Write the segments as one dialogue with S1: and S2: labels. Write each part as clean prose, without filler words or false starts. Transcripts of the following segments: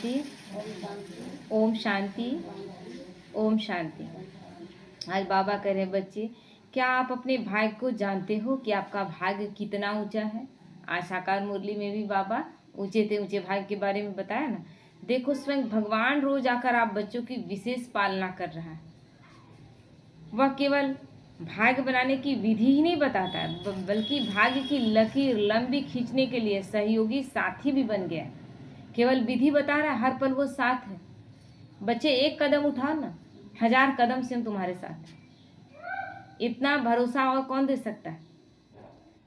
S1: शांति, ओम शांति, ओम शांति। आज बाबा कह रहे बच्चे, क्या आप अपने भाग्य को जानते हो कि आपका भाग्य कितना ऊंचा है? आज साकार मुरली में भी बाबा ऊंचे से ऊंचे भाग्य के बारे में बताया ना। देखो, स्वयं भगवान रोज आकर आप बच्चों की विशेष पालना कर रहा है। वह केवल भाग्य बनाने की विधि ही नहीं बताता है, बल्कि भाग्य की लकीर लंबी खींचने के लिए सहयोगी साथी भी बन गया है। केवल विधि बता रहा है, हर पल वो साथ है। बच्चे, एक कदम उठाओ ना, 1000 कदम से हम तुम्हारे साथ हैं। इतना भरोसा और कौन दे सकता है?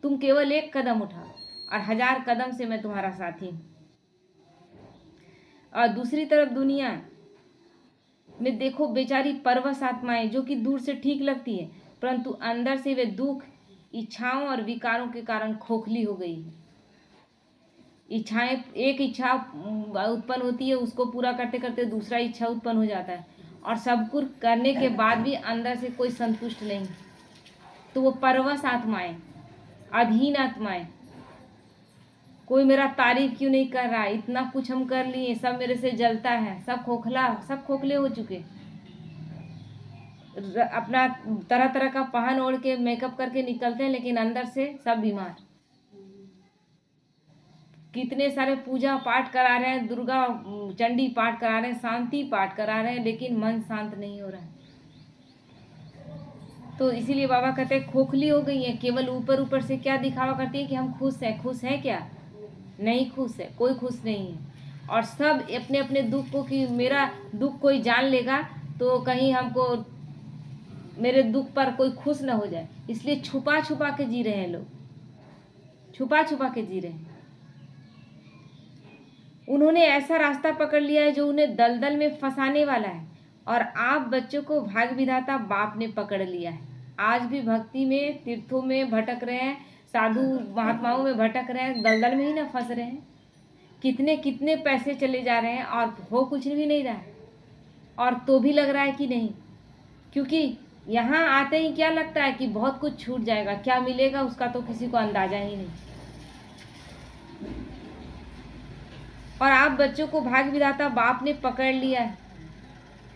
S1: तुम केवल एक कदम उठाओ और 1000 कदम से मैं तुम्हारा साथी हूँ। और दूसरी तरफ दुनिया में देखो, बेचारी परवश आत्माएं जो कि दूर से ठीक लगती है, परंतु अंदर से वे दुख, इच्छाओं और विकारों के कारण खोखली हो गई है। इच्छाएं, एक इच्छा उत्पन्न होती है, उसको पूरा करते करते दूसरा इच्छा उत्पन्न हो जाता है, और सब कुछ करने के बाद भी अंदर से कोई संतुष्ट नहीं। तो वो परवश आत्माएं, अधीन आत्माएं, कोई मेरा तारीफ क्यों नहीं कर रहा, इतना कुछ हम कर लिए, सब मेरे से जलता है, सब खोखले हो चुके, अपना तरह तरह का पहन ओढ़ के मेकअप करके निकलते हैं, लेकिन अंदर से सब बीमार। कितने सारे पूजा पाठ करा रहे हैं, दुर्गा चंडी पाठ करा रहे हैं, शांति पाठ करा रहे हैं, लेकिन मन शांत नहीं हो रहा है। तो इसीलिए बाबा कहते हैं खोखली हो गई है। केवल ऊपर ऊपर से क्या दिखावा करती है कि हम खुश हैं। खुश हैं क्या? नहीं खुश है, कोई खुश नहीं है। और सब अपने अपने दुख को, कि मेरा दुख कोई जान लेगा तो कहीं हमको, मेरे दुख पर कोई खुश ना हो जाए, इसलिए छुपा छुपा के जी रहे हैं लोग, छुपा छुपा के जी रहे हैं। उन्होंने ऐसा रास्ता पकड़ लिया है जो उन्हें दलदल में फंसाने वाला है, और आप बच्चों को भाग्य विधाता बाप ने पकड़ लिया है। आज भी भक्ति में, तीर्थों में भटक रहे हैं, साधु महात्माओं में भटक रहे हैं, दलदल में ही ना फंस रहे हैं। कितने कितने पैसे चले जा रहे हैं और हो कुछ भी नहीं रहा है, और तो भी लग रहा है कि नहीं, क्योंकि यहाँ आते ही क्या लगता है कि बहुत कुछ छूट जाएगा, क्या मिलेगा उसका तो किसी को अंदाजा ही नहीं। और आप बच्चों को भाग्य विधाता बाप ने पकड़ लिया है।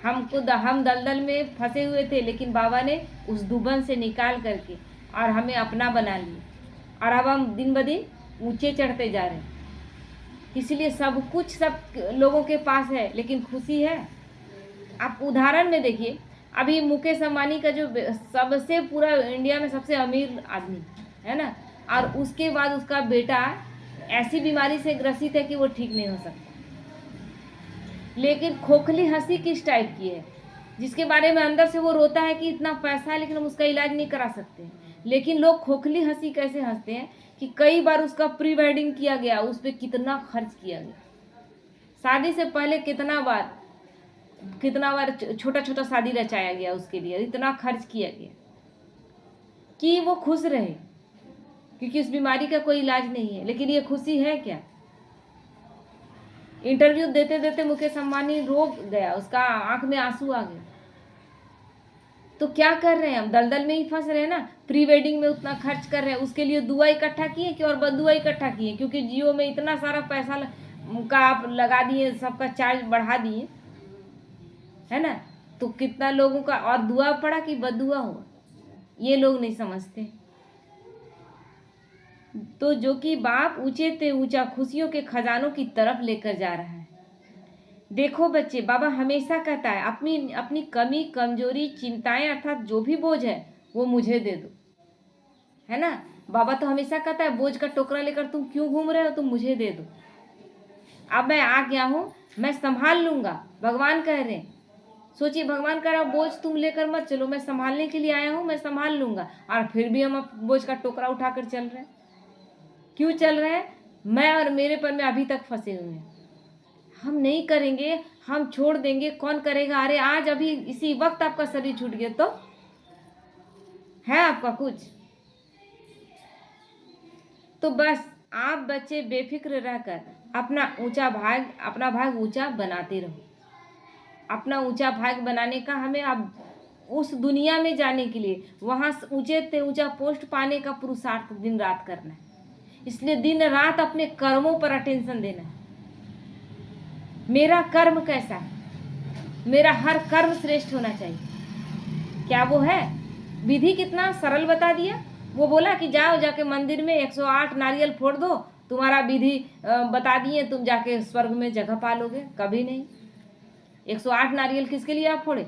S1: हम दलदल में फंसे हुए थे, लेकिन बाबा ने उस दुबन से निकाल करके और हमें अपना बना लिया, और अब हम दिन ब दिन ऊंचे चढ़ते जा रहे हैं। इसलिए सब कुछ सब लोगों के पास है, लेकिन खुशी है? आप उदाहरण में देखिए, अभी मुकेश अंबानी का जो सबसे पूरा इंडिया में सबसे अमीर आदमी है ना, और उसके बाद उसका बेटा ऐसी बीमारी से ग्रसित है कि वो ठीक नहीं हो सकता। लेकिन खोखली हंसी किस टाइप की है, जिसके बारे में अंदर से वो रोता है कि इतना पैसा है लेकिन हम उसका इलाज नहीं करा सकते। लेकिन लोग खोखली हंसी कैसे हंसते हैं कि कई बार उसका प्री वेडिंग किया गया, उस पर कितना खर्च किया गया, शादी से पहले कितना बार छोटा छोटा शादी रचाया गया उसके लिए, इतना खर्च किया गया कि वो खुश रहे, क्योंकि उस बीमारी का कोई इलाज नहीं है। लेकिन ये खुशी है क्या? इंटरव्यू देते देते मुकेश अंबानी रो गया, उसका आंख में आंसू आ गए। तो क्या कर रहे हैं हम? दलदल में ही फंस रहे हैं ना। प्री वेडिंग में उतना खर्च कर रहे हैं, उसके लिए दुआ इकट्ठा किए कि और बदुआ इकट्ठा किए, क्योंकि जियो में इतना सारा पैसा का आप लगा दिए, सबका चार्ज बढ़ा दिए, है ना। तो कितना लोगों का और दुआ पड़ा कि बदुआ हुआ, ये लोग नहीं समझते। तो जो कि बाप ऊंचे ते ऊंचा खुशियों के खजानों की तरफ लेकर जा रहा है। देखो बच्चे, बाबा हमेशा कहता है अपनी अपनी कमी, कमजोरी, चिंताएं अर्थात जो भी बोझ है वो मुझे दे दो, है ना। बाबा तो हमेशा कहता है बोझ का टोकरा लेकर तुम क्यों घूम रहे हो, तुम मुझे दे दो। अब मैं आ गया हूँ, मैं संभाल लूंगा, भगवान कह रहे हैं। सोचिए, भगवान कह रहा बोझ तुम लेकर मत चलो, मैं संभालने के लिए आया हूँ, मैं संभाल लूंगा। और फिर भी हम बोझ का टोकरा उठाकर चल रहे हैं। क्यों चल रहे हैं? मैं और मेरे पर में अभी तक फंसे हुए हैं। हम नहीं करेंगे, हम छोड़ देंगे, कौन करेगा? अरे आज अभी इसी वक्त आपका शरीर छूट गया तो है आपका कुछ? तो बस आप बच्चे बेफिक्र रहकर अपना भाग ऊंचा बनाते रहो। अपना ऊंचा भाग बनाने का हमें अब उस दुनिया में जाने के लिए, वहां ऊंचे से ऊंचा पोस्ट पाने का पुरुषार्थ दिन रात करना है। इसलिए दिन रात अपने कर्मों पर अटेंशन देना है। मेरा कर्म कैसा है, मेरा हर कर्म श्रेष्ठ होना चाहिए। क्या वो है? विधि कितना सरल बता दिया। वो बोला कि जाओ जाके मंदिर में 108 नारियल फोड़ दो, तुम्हारा विधि बता दिए, तुम जाके स्वर्ग में जगह पालोगे। कभी नहीं। 108 नारियल किसके लिए आप फोड़े?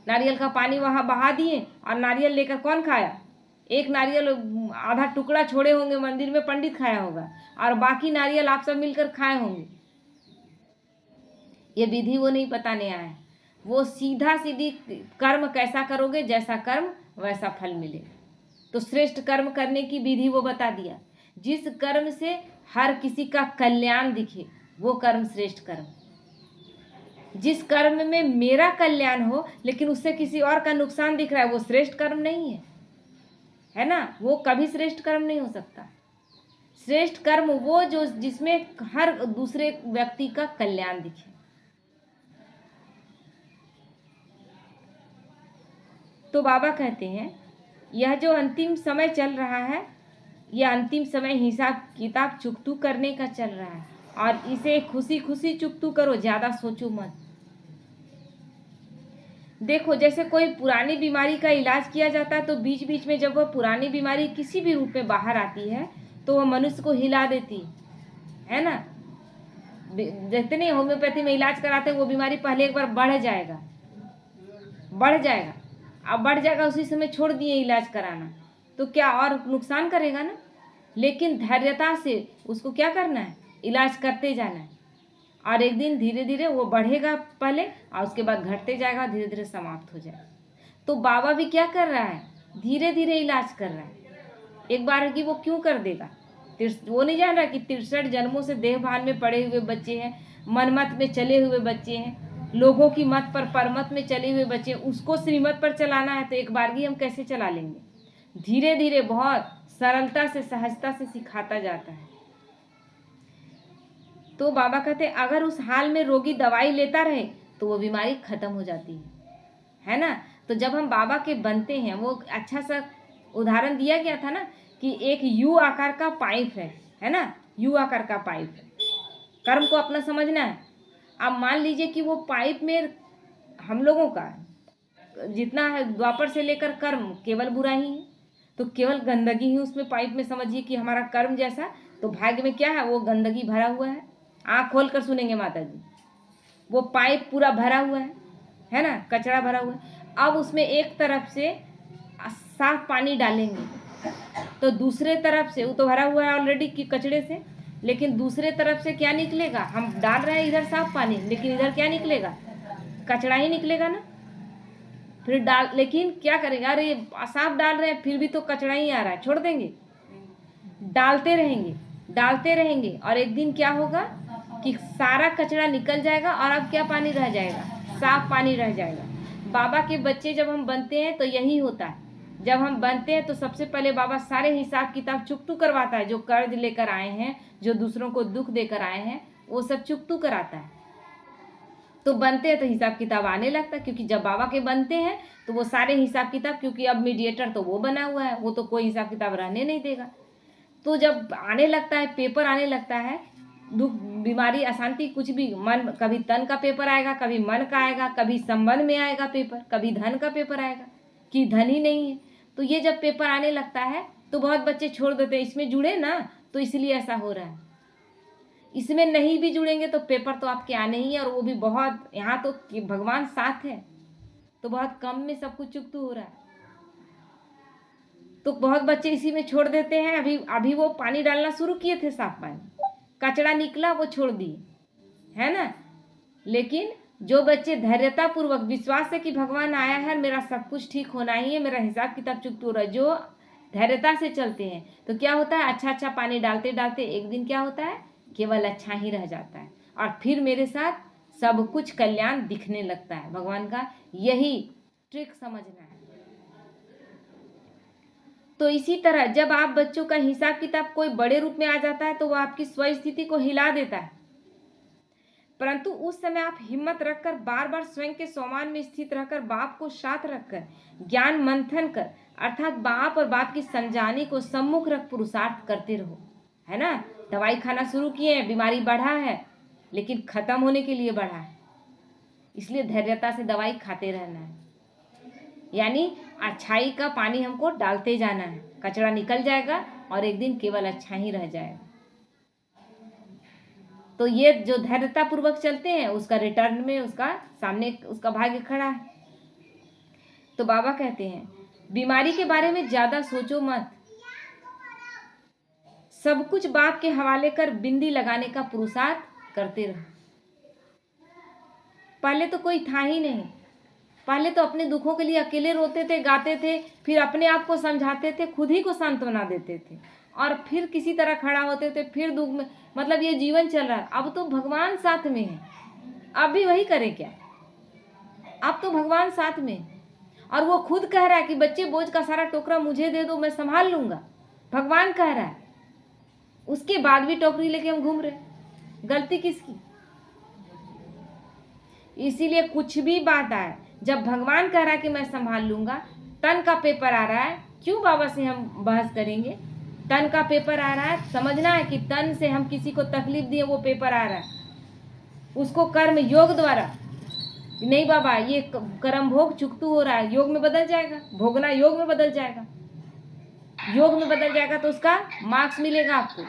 S1: नारियल का पानी वहाँ बहा दिए और नारियल लेकर कौन खाया? एक नारियल आधा टुकड़ा छोड़े होंगे मंदिर में, पंडित खाया होगा, और बाकी नारियल आप सब मिलकर खाए होंगे। ये विधि वो नहीं बताने आया है। वो सीधा सीधी कर्म कैसा करोगे, जैसा कर्म वैसा फल मिले। तो श्रेष्ठ कर्म करने की विधि वो बता दिया। जिस कर्म से हर किसी का कल्याण दिखे वो कर्म श्रेष्ठ कर्म। जिस कर्म में मेरा कल्याण हो लेकिन उससे किसी और का नुकसान दिख रहा है, वो श्रेष्ठ कर्म नहीं है ना? वो कभी श्रेष्ठ कर्म नहीं हो सकता। श्रेष्ठ कर्म वो जो जिसमें हर दूसरे व्यक्ति का कल्याण दिखे। तो बाबा कहते हैं यह जो अंतिम समय चल रहा है, यह अंतिम समय हिसाब किताब चुकतू करने का चल रहा है, और इसे खुशी खुशी चुकतू करो, ज़्यादा सोचो मत। देखो, जैसे कोई पुरानी बीमारी का इलाज किया जाता है तो बीच बीच में जब वह पुरानी बीमारी किसी भी रूप में बाहर आती है तो वह मनुष्य को हिला देती है ना? देखते नहीं, होम्योपैथी में इलाज कराते हैं, वो बीमारी पहले एक बार बढ़ जाएगा, अब बढ़ जाएगा, उसी समय छोड़ दिए इलाज कराना, तो क्या और नुकसान करेगा ना? लेकिन धैर्यता से उसको क्या करना है? इलाज करते जाना है, और एक दिन धीरे धीरे वो बढ़ेगा पहले, और उसके बाद घटते जाएगा, धीरे धीरे समाप्त हो जाएगा। तो बाबा भी क्या कर रहा है? धीरे धीरे इलाज कर रहा है। एक बार की वो क्यों कर देगा? वो नहीं जान रहा कि 63 जन्मों से देहभान में पड़े हुए बच्चे हैं, मनमत में चले हुए बच्चे हैं, लोगों की मत पर परमत में चले हुए बच्चे, उसको श्रीमत पर चलाना है तो एक बारगी हम कैसे चला लेंगे? धीरे धीरे बहुत सरलता से, सहजता से सिखाता जाता है। तो बाबा कहते हैं अगर उस हाल में रोगी दवाई लेता रहे तो वो बीमारी खत्म हो जाती है ना? तो जब हम बाबा के बनते हैं, वो अच्छा सा उदाहरण दिया गया था ना कि एक यू आकार का पाइप है ना? यू आकार का पाइप है। कर्म को अपना समझना है। अब मान लीजिए कि वो पाइप में हम लोगों का जितना है द्वापर से लेकर कर्म केवल बुरा ही है, तो केवल गंदगी ही उसमें पाइप में, समझिए कि हमारा कर्म जैसा, तो भाग्य में क्या है? वो गंदगी भरा हुआ है। आँख खोल कर सुनेंगे माता जी, वो पाइप पूरा भरा हुआ है ना? कचरा भरा हुआ है। अब उसमें एक तरफ से साफ पानी डालेंगे तो दूसरे तरफ से, वो तो भरा हुआ है ऑलरेडी कि कचड़े से, लेकिन दूसरे तरफ से क्या निकलेगा? हम डाल रहे हैं इधर साफ पानी, लेकिन इधर क्या निकलेगा? कचड़ा ही निकलेगा ना। फिर लेकिन क्या करेंगे? अरे साफ डाल रहे हैं फिर भी तो कचड़ा ही आ रहा है, छोड़ देंगे? डालते रहेंगे और एक दिन क्या होगा कि सारा कचरा निकल जाएगा और अब क्या पानी रह जाएगा? साफ पानी रह जाएगा। बाबा के बच्चे जब हम बनते हैं तो यही होता है। जब हम बनते हैं तो सबसे पहले बाबा सारे हिसाब किताब चुकतू करवाता है। जो कर्ज लेकर आए हैं, जो दूसरों को दुख देकर आए हैं, वो सब चुकतू कराता है। तो बनते हैं तो हिसाब किताब आने लगता है, क्योंकि जब बाबा के बनते हैं तो वो सारे हिसाब किताब, क्योंकि अब मीडिएटर तो वो बना हुआ है, वो तो कोई हिसाब किताब रहने नहीं देगा। तो जब आने लगता है, पेपर आने लगता है, दुख, बीमारी, अशांति, कुछ भी, मन, कभी तन का पेपर आएगा, कभी मन का आएगा, कभी संबंध में आएगा पेपर, कभी धन का पेपर आएगा कि धन ही नहीं है। तो ये जब पेपर आने लगता है तो बहुत बच्चे छोड़ देते हैं, इसमें जुड़े ना तो इसलिए ऐसा हो रहा है। इसमें नहीं भी जुड़ेंगे तो पेपर तो आपके आने ही है, और वो भी बहुत, यहाँ तो भगवान साथ है तो बहुत कम में सब कुछ चुकतू हो रहा है। तो बहुत बच्चे इसी में छोड़ देते हैं। अभी वो पानी डालना शुरू किए थे, साफ पानी, कचड़ा निकला वो छोड़ दिए, है ना? लेकिन जो बच्चे धैर्यता पूर्वक, विश्वास से कि भगवान आया है, मेरा सब कुछ ठीक होना ही है, मेरा हिसाब किताब चुकतू हो रहा है, जो धैर्यता से चलते हैं, तो क्या होता है? अच्छा अच्छा पानी डालते डालते एक दिन क्या होता है? केवल अच्छा ही रह जाता है, और फिर मेरे साथ सब कुछ कल्याण दिखने लगता है। भगवान का यही ट्रिक समझना है। तो इसी तरह जब आप बच्चों का हिसाब किताब कोई बड़े रूप में आ जाता है तो वह आपकी स्वस्थिति को हिला देता है, परंतु उस समय आप हिम्मत रखकर बार बार स्वयं के स्वमान में स्थित रहकर बाप को साथ रखकर ज्ञान मंथन कर, अर्थात बाप और बाप की समझाने को सम्मुख रख पुरुषार्थ करते रहो, है ना? दवाई खाना शुरू किए, बीमारी बढ़ा है, लेकिन खत्म होने के लिए बढ़ा है। इसलिए धैर्यता से दवाई खाते रहना है। यानी अच्छाई का पानी हमको डालते जाना है, कचरा निकल जाएगा और एक दिन केवल अच्छा ही रह जाएगा। तो ये जो धैर्यता पूर्वक चलते हैं उसका रिटर्न में उसका सामने उसका भाग्य खड़ा है। तो बाबा कहते हैं बीमारी के बारे में ज्यादा सोचो मत, सब कुछ बाप के हवाले कर बिंदी लगाने का पुरुषार्थ करते रहो। पहले तो कोई था ही नहीं, पहले तो अपने दुखों के लिए अकेले रोते थे, गाते थे, फिर अपने आप को समझाते थे, खुद ही को सांत्वना देते थे और फिर किसी तरह खड़ा होते थे, फिर दुख में, मतलब ये जीवन चल रहा है। अब तो भगवान साथ में है, अब भी वही करें क्या? अब तो भगवान साथ में है और वो खुद कह रहा है कि बच्चे बोझ का सारा टोकरा मुझे दे दो, मैं संभाल लूंगा। भगवान कह रहा है, उसके बाद भी टोकरी लेके हम घूम रहे, गलती किसकी? इसीलिए कुछ भी बात आए, जब भगवान कह रहा है कि मैं संभाल लूंगा, तन का पेपर आ रहा है, क्यों बाबा से हम बहस करेंगे? तन का पेपर आ रहा है, समझना है कि तन से हम किसी को तकलीफ दिए, वो पेपर आ रहा है, उसको कर्म योग द्वारा नहीं बाबा ये कर्म भोग चुकतू हो रहा है, योग में बदल जाएगा, भोगना योग में बदल जाएगा, योग में बदल जाएगा तो उसका मार्क्स मिलेगा आपको।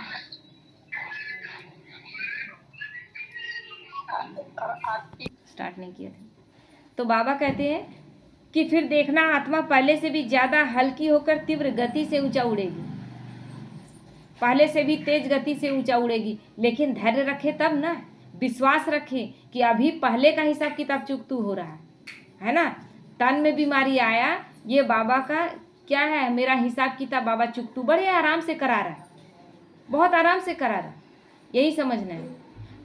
S1: स्टार्ट नहीं किया था। तो बाबा कहते हैं कि फिर देखना आत्मा पहले से भी ज्यादा हल्की होकर तीव्र गति से ऊंचा उड़ेगी, पहले से भी तेज गति से ऊंचा उड़ेगी। लेकिन धैर्य रखे तब ना, विश्वास रखे कि अभी पहले का हिसाब किताब चुकतू हो रहा है ना। तन में बीमारी आया, ये बाबा का क्या है, मेरा हिसाब किताब बाबा चुकतू बड़े आराम से करा रहा है, बहुत आराम से करा रहा है, यही समझना है।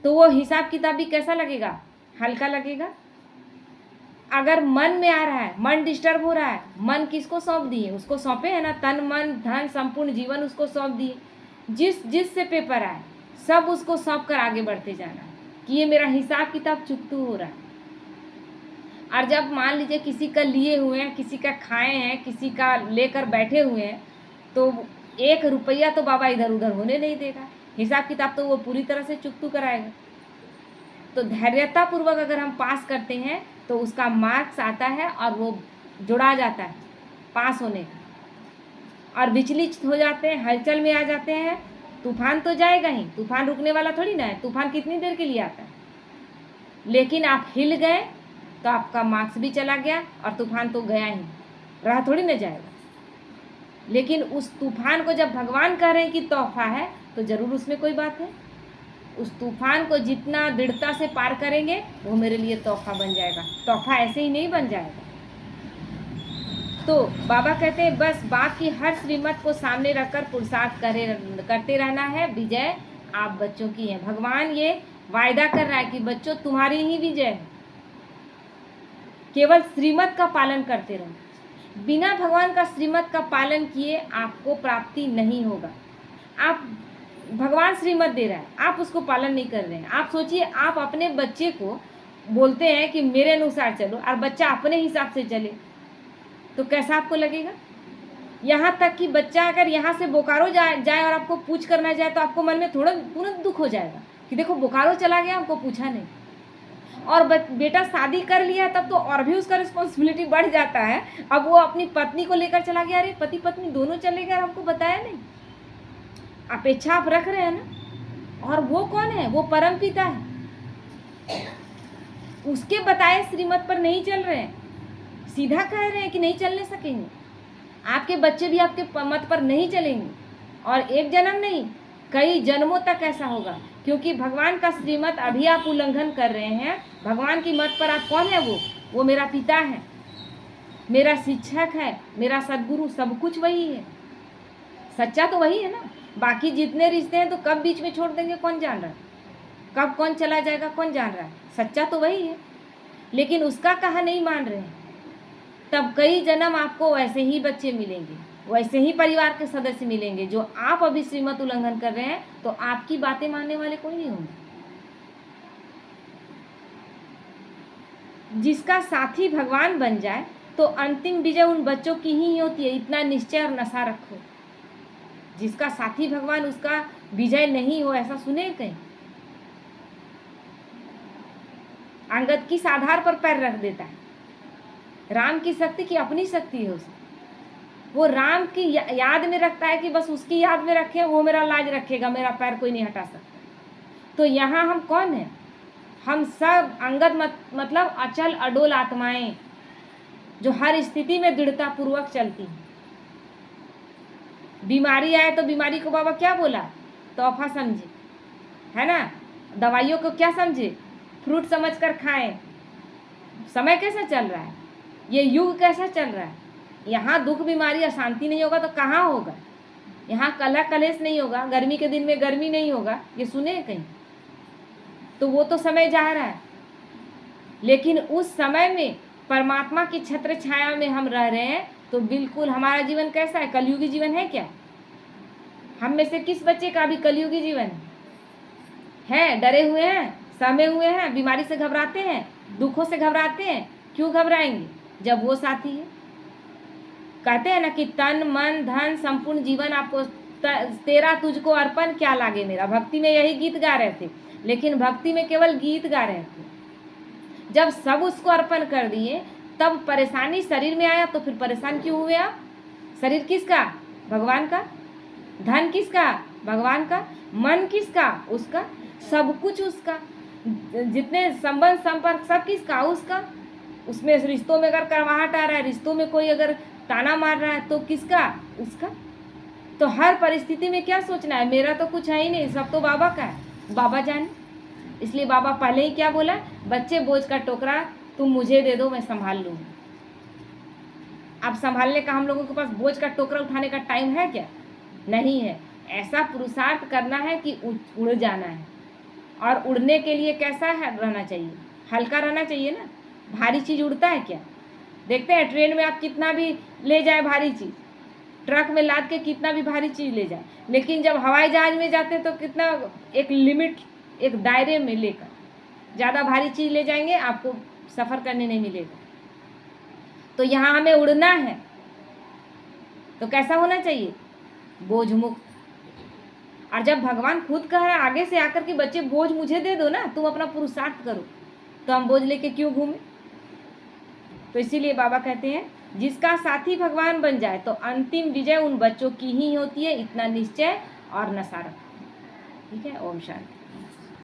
S1: तो वो हिसाब किताब भी कैसा लगेगा? हल्का लगेगा। अगर मन में आ रहा है, मन डिस्टर्ब हो रहा है, मन किसको सौंप दिए? उसको सौंपे है ना, तन मन धन संपूर्ण जीवन उसको सौंप दिए। जिस से पेपर आए सब उसको सौंप कर आगे बढ़ते जाना कि ये मेरा हिसाब किताब चुकतू हो रहा है। और जब मान लीजिए किसी का लिए हुए हैं, किसी का खाए हैं, किसी का लेकर बैठे हुए हैं, तो 1 रुपया तो बाबा इधर उधर होने नहीं देगा, हिसाब किताब तो वो पूरी तरह से चुकतू कराएगा। तो धैर्यता पूर्वक अगर हम पास करते हैं तो उसका मार्क्स आता है और वो जुड़ा जाता है पास होने का। और विचलित हो जाते हैं, हलचल में आ जाते हैं, तूफान तो जाएगा ही, तूफान रुकने वाला थोड़ी ना है, तूफान कितनी देर के लिए आता है। लेकिन आप हिल गए तो आपका मार्क्स भी चला गया और तूफान तो गया ही, रहा थोड़ी ना जाएगा। लेकिन उस तूफान को जब भगवान कह रहे हैं कि तोहफा है, तो जरूर उसमें कोई बात है। उस तूफान को जितना दृढ़ता से पार करेंगे वो मेरे लिए तोहफा बन जाएगा, तोहफा ऐसे ही नहीं बन जाएगा। तो बाबा कहते हैं बस बाप की हर श्रीमत को सामने रखकर पुरुषार्थ करते रहना है, विजय आप बच्चों की है। भगवान ये वायदा कर रहा है कि बच्चों तुम्हारी ही विजय है, केवल श्रीमत का पालन करते रहो। बिना भगवान का श्रीमत का पालन किए आपको प्राप्ति नहीं होगा। आप भगवान श्रीमत दे रहा है, आप उसको पालन नहीं कर रहे हैं। आप सोचिए, आप अपने बच्चे को बोलते हैं कि मेरे अनुसार चलो और बच्चा अपने हिसाब से चले तो कैसा आपको लगेगा? यहाँ तक कि बच्चा अगर यहाँ से बोकारो जाए और आपको पूछ करना जाए तो आपको मन में थोड़ा तुरंत दुख हो जाएगा कि देखो बोकारो चला गया, हमको पूछा नहीं। और बेटा शादी कर लिया तब तो और भी उसका रिस्पॉन्सिबिलिटी बढ़ जाता है। अब वो अपनी पत्नी को लेकर चला गया, अरे पति पत्नी दोनों चले गए, हमको बताया नहीं। अपेक्षा आप रख रहे हैं ना, और वो कौन है? वो परम पिता है, उसके बताए श्रीमत पर नहीं चल रहे हैं, सीधा कह रहे हैं कि नहीं चलने सकेंगे। आपके बच्चे भी आपके मत पर नहीं चलेंगे, और एक जन्म नहीं कई जन्मों तक ऐसा होगा, क्योंकि भगवान का श्रीमत अभी आप उल्लंघन कर रहे हैं। भगवान की मत पर आप कौन है? वो मेरा पिता है, मेरा शिक्षक है, मेरा सद्गुरु, सब कुछ वही है। सच्चा तो वही है ना। बाकी जितने रिश्ते हैं तो कब बीच में छोड़ देंगे कौन जान रहा है, कब कौन चला जाएगा कौन जान रहा है। सच्चा तो वही है, लेकिन उसका कहा नहीं मान रहे हैं। तब कई जन्म आपको वैसे ही बच्चे मिलेंगे, वैसे ही परिवार के सदस्य मिलेंगे जो आप अभी श्रीमत उल्लंघन कर रहे हैं, तो आपकी बातें मानने वाले कोई नहीं होंगे। जिसका साथी भगवान बन जाए तो अंतिम विजय उन बच्चों की ही होती है, इतना निश्चय और नशा रखो। जिसका साथी भगवान उसका विजय नहीं हो, ऐसा सुने कहीं? अंगद किस आधार पर पैर रख देता है? राम की शक्ति की अपनी शक्ति है उसकी, वो राम की याद में रखता है कि बस उसकी याद में रखे, वो मेरा लाज रखेगा, मेरा पैर कोई नहीं हटा सकता। तो यहाँ हम कौन है? हम सब अंगद मतलब अचल अडोल आत्माएं जो हर स्थिति में दृढ़ता पूर्वक चलती हैं। बीमारी आए तो बीमारी को बाबा क्या बोला? तोहफा समझे, है ना। दवाइयों को क्या समझे? फ्रूट समझकर खाएं। समय कैसा चल रहा है, ये युग कैसा चल रहा है। यहाँ दुख बीमारी अशांति नहीं होगा तो कहाँ होगा? यहाँ कलह कलेश नहीं होगा, गर्मी के दिन में गर्मी नहीं होगा, ये सुने कहीं? तो वो तो समय जा रहा है, लेकिन उस समय में परमात्मा की छत्र छाया में हम रह रहे हैं। तो बिल्कुल हमारा जीवन कैसा है? कलयुगी जीवन है क्या? हम में से किस बच्चे का भी कलयुगी जीवन है? डरे हुए हैं, सहमे हुए हैं, बीमारी से घबराते हैं, दुखों से घबराते हैं। क्यों घबराएंगे जब वो साथी है? कहते हैं ना कि तन मन धन संपूर्ण जीवन आपको तेरा तुझको अर्पण क्या लागे मेरा। भक्ति में यही गीत गा रहे थे, लेकिन भक्ति में केवल गीत गा रहे थे। जब सब उसको अर्पण कर दिए तब परेशानी शरीर में आया, तो फिर परेशान क्यों हुए आप? शरीर किसका? भगवान का। धन किसका? भगवान का। मन किसका? उसका। सब कुछ उसका। जितने संबंध संपर्क सब किसका? उसका। उसमें रिश्तों में अगर करवाहट आ रहा है, रिश्तों में कोई अगर ताना मार रहा है, तो किसका? उसका। तो हर परिस्थिति में क्या सोचना है? मेरा तो कुछ है ही नहीं, सब तो बाबा का है, बाबा जाने। इसलिए बाबा पहले ही क्या बोला? बच्चे बोझ का टोकरा तुम मुझे दे दो, मैं संभाल लूँगी। अब संभालने का हम लोगों के पास बोझ का टोकरा उठाने का टाइम है क्या? नहीं है। ऐसा पुरुषार्थ करना है कि उड़ जाना है। और उड़ने के लिए कैसा है रहना चाहिए? हल्का रहना चाहिए ना। भारी चीज़ उड़ता है क्या? देखते हैं ट्रेन में आप कितना भी ले जाए भारी चीज़, ट्रक में लाद के कितना भी भारी चीज़ ले जाए, लेकिन जब हवाई जहाज में जाते हैं तो कितना एक लिमिट, एक दायरे में लेकर। ज़्यादा भारी चीज़ ले जाएंगे आपको सफ़र करने नहीं मिलेगा। तो यहाँ हमें उड़ना है, तो कैसा होना चाहिए? बोझ मुक्त। और जब भगवान खुद कह रहा है आगे से आकर के बच्चे बोझ मुझे दे दो ना, तुम अपना पुरुषार्थ करो, तो हम बोझ लेके क्यों घूमें? तो इसीलिए बाबा कहते हैं जिसका साथी भगवान बन जाए तो अंतिम विजय उन बच्चों की ही होती है, इतना निश्चय और नशा रखो। ठीक है। ओम शांति।